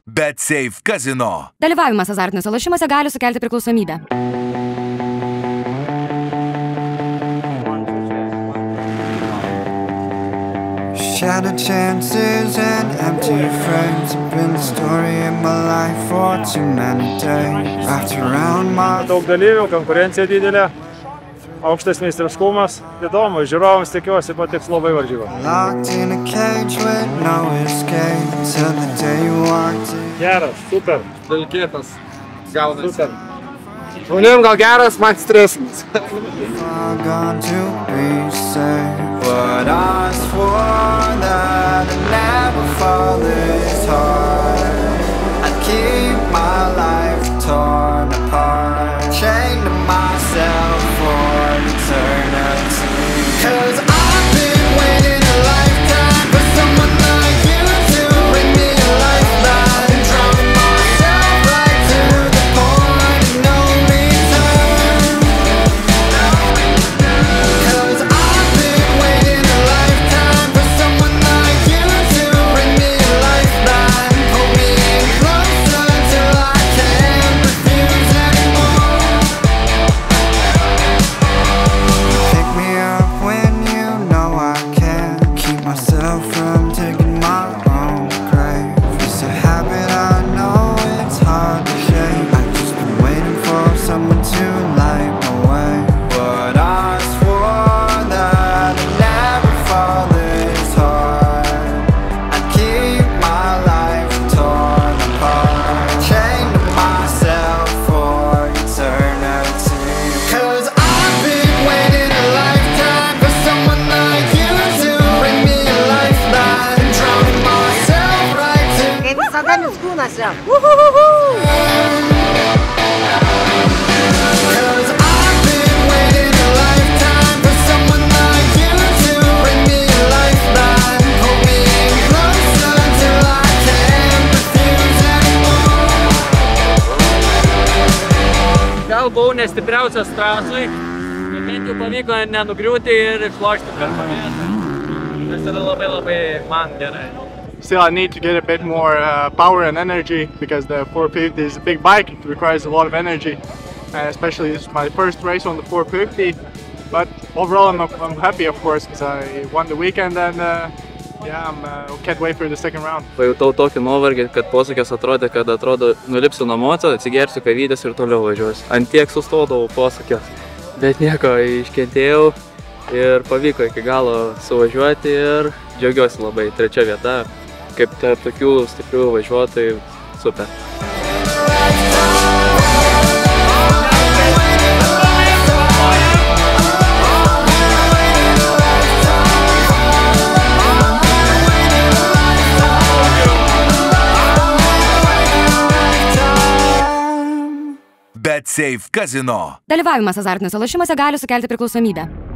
BetSafe Casino. Dalyvavimas azartiniuose lošimuose gali sukelti priklausomybę. Shattered chances and empty frames have been the story of my life for too many days. Wrapped around my... Daug dalyvių, konkurencija didelė, aukštas meistriškumas, įdomu, žiūrovams tikiuosi patiks labai varžybą. Locked in a cage with no escape till the day you walked in. Geras, super. Dalykėtas, gaunasi. Super. Žmonėm gal geras, man stresas. Far gone to be safe, but I swore that I'd never fall this hard. I'd keep my life torn apart, chained to myself for eternity. 'Cause I've been waiting a lifetime for someone like you to bring me a lifeline and drown myself right to the point of no return. 'Cause I've been waiting a lifetime for someone like you to bring me a lifeline, pull me in closer till I can't refuse anymore. Pick me up when you know I can't keep myself from digging my own grave. It's a habit, I know it's hard to shake. I've just been waiting for someone to light my way, but I swore that I'd never fall this hard. I'd keep my life torn apart, chained to myself for eternity. 'Cause I've been waiting a lifetime for someone like you to bring me a lifeline and drowning myself right to Kaip visada miskūnose. 'Cause I've been waiting a lifetime for someone like you to bring me a lifeline, pull me in closer till I can't refuse anymore. Gal buvau nestipriausias trasui, bet bent jau pavyko nenugriūti ir išlošti pirmą vietą. Tas yra labai man gerai. Still, I need to get a bit more power and energy because the 450 is a big bike. It requires a lot of energy, especially this is my first race on the 450. But overall, I'm happy, of course, because I won the weekend and yeah, can't wait for the second round. Pajutau tokį nuovargį, kad posūkis atrodo nulipsiu nuo moco, atsigersiu kavytės ir toliau važiuosiu. Ant tiek sustodavau posūkio, bet nieko, iškentėjau ir pavyko iki galo suvažiuoti ir džiaugiuosi labai. Trečia vieta, kaip tarp tokių stiprių važiuotojų, super. BetSafe Casino. Dalyvavimas azartiniuose lošimuose gali sukelti priklausomybę.